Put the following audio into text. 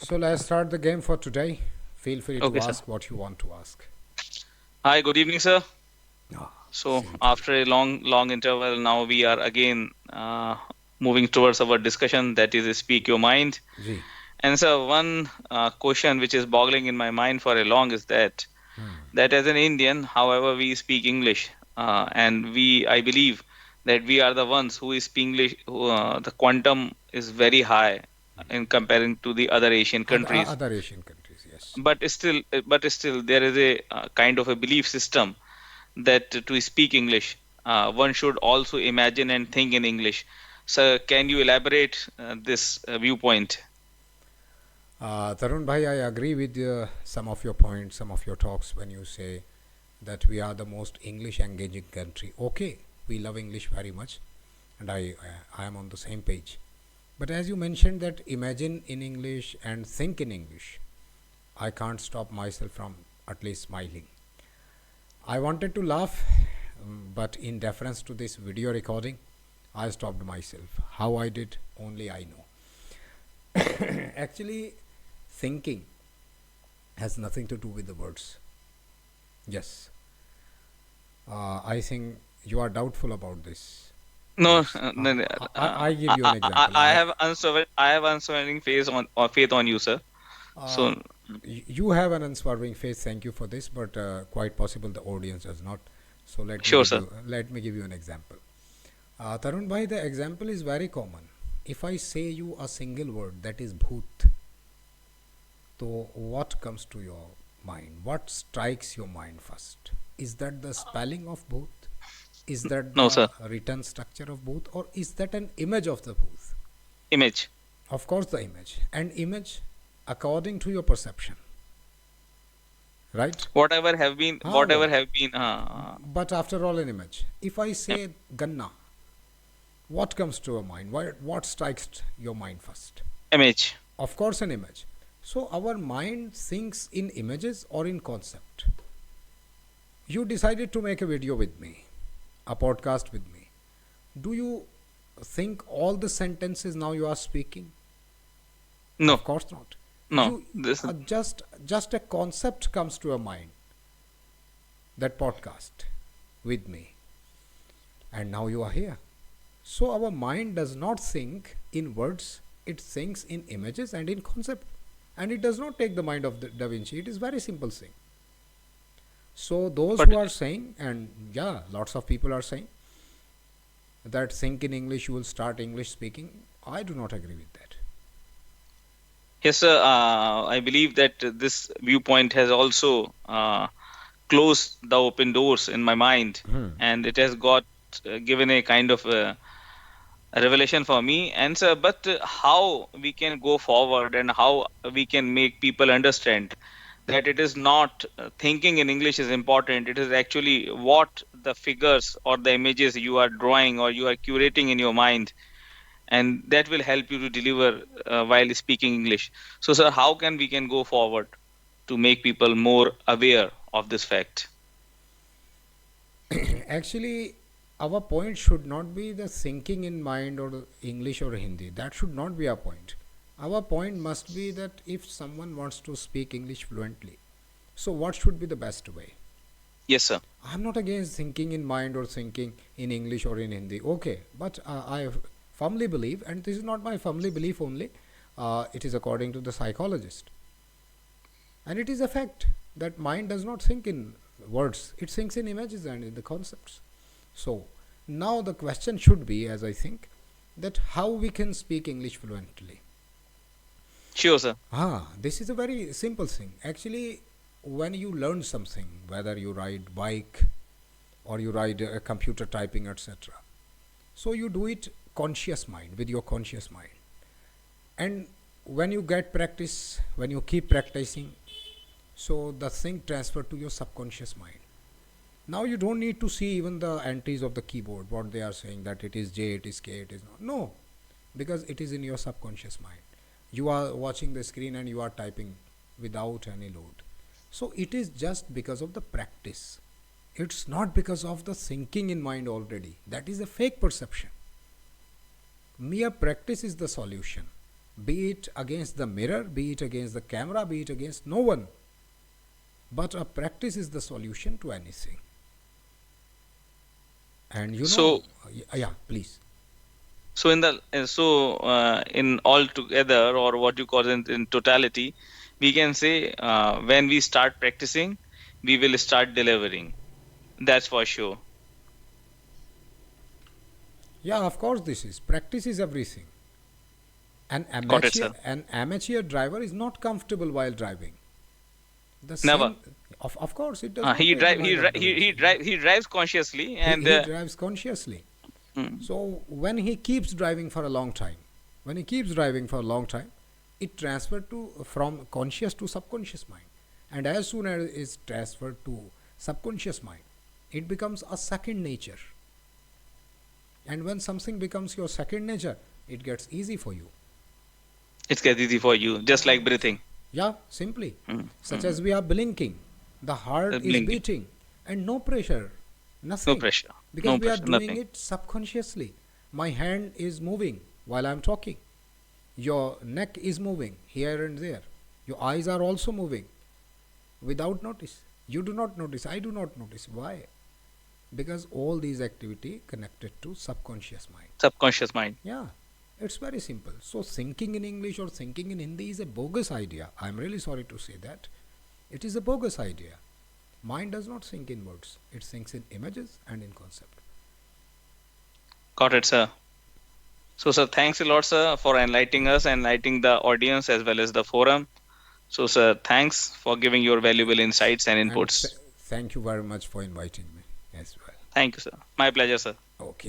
So let's start the game for today. Feel free to Okay, sir. ask what you want to ask. Hi, good evening, sir. Ah, So, same to you. after a long interval, now we are again moving towards our discussion that is Speak Your Mind. Ji. And so, one question which is boggling in my mind for a long is that as an Indian, however, we speak English, and I believe that we are the ones who is speak English. The quantum is very high in comparing to the other Asian countries. Other Asian countries, yes. But still, there is a kind of a belief system that to speak English, one should also imagine and think in English. So, can you elaborate this viewpoint? Tarun Bhai, I agree with some of your points, some of your talks when you say that we are the most English engaging country. Okay, we love English very much, and I am on the same page. But as you mentioned that imagine in English and think in English, I can't stop myself from at least smiling. I wanted to laugh, but in deference to this video recording, I stopped myself. How I did, only I know. Actually, thinking has nothing to do with the words. Yes, I think you are doubtful about this. No, Yes, no, no, I give you an example. I have unswerving faith on or faith on you, sir. Uh, So, you have an unswerving faith. Thank you for this, but quite possible the audience does not. So sure, sir. let me give you an example. Tarun bhai, the example is very common. If I say you a single word that is bhoot, so what comes to your mind? What strikes your mind first? Is that the spelling of bhoot? Is that No, the sir. written structure of bhoot, or is that an image of the bhoot? Image. Of course, the image. And image according to your perception, right? Whatever How? have been, But after all, an image. If I say Ganna, what comes to your mind? What strikes your mind first? image. Of course, an image. So our mind thinks in images or in concept. You decided to make a video with me, a podcast with me. Do you think all the sentences now you are speaking? No, Of course not. no. You This just a concept comes to your mind. That podcast with me, and now you are here. So our mind does not think in words; it thinks in images and in concept, and it does not take the mind of the Da Vinci. It is very simple thing. So those but who are saying, and yeah, lots of people are saying that think in English, you will start English speaking. I do not agree with that. yes, sir. I believe that this viewpoint has also closed the open doors in my mind, and it has got given a kind of a revelation for me. And sir, but how we can go forward and how we can make people understand that it is not thinking in English is important. It is actually what the figures or the images you are drawing or you are curating in your mind, and that will help you to deliver while speaking English. So, sir, how can we can go forward to make people more aware of this fact? Actually, our point should not be the thinking in mind or the English or Hindi. That should not be our point. Our point must be that if someone wants to speak English fluently, so what should be the best way? Yes, sir. I'm not against thinking in mind or thinking in English or in Hindi. Okay, but I firmly believe, and this is not my firmly belief only, it is according to the psychologist. And it is a fact that mind does not think in words, it thinks in images and in the concepts. So, now the question should be, as I think, that how we can speak English fluently. Sure, sir. This is a very simple thing. Actually, when you learn something, whether you ride bike or you ride a computer typing, etc., so you do it conscious mind with your conscious mind. And when you get practice, when you keep practicing, so the thing transfer to your subconscious mind. Now you don't need to see even the entries of the keyboard, what they are saying that it is J, it is K, it is not. No, because it is in your subconscious mind. You are watching the screen and you are typing without any load. So it is just because of the practice. It's not because of the thinking in mind already. That is a fake perception. Mere practice is the solution. be it against the mirror, be it against the camera, be it against no one. But a practice is the solution to anything. And So, yeah, please. so in all together, or what you call in totality, we can say when we start practicing, we will start delivering. That's for sure. Yeah, of course, this is practice is everything. Got it, sir. An amateur driver is not comfortable while driving. The Never. same, of course, it does not He make the drive mind of the he drives consciously, and he drives consciously. mm, So when he keeps driving for a long time, when he keeps driving for a long time, it transferred to from conscious to subconscious mind, and as soon as it's transferred to subconscious mind, it becomes a second nature. And when something becomes your second nature, it gets easy for you. it gets easy for you, just like breathing. Yeah, simply. Mm, Such mm. as we are blinking, the heart is Blinking. beating, and no pressure, No nothing, pressure. because No we are pressure. doing Nothing. it subconsciously. My hand is moving while I'm talking, your neck is moving here and there, your eyes are also moving without notice. You do not notice, I do not notice. Why? Because all these activity connected to subconscious mind. Subconscious mind. Yeah, it's very simple. So thinking in English or thinking in Hindi is a bogus idea. I'm really sorry to say that. It is a bogus idea. Mind does not think in words, it thinks in images and in concept. Got it, sir. So, sir, thanks a lot, sir, for enlightening us, enlightening the audience as well as the forum. So, sir, thanks for giving your valuable insights and And inputs. thank you very much for inviting me as well. Thank you, sir. My pleasure, sir. Okay.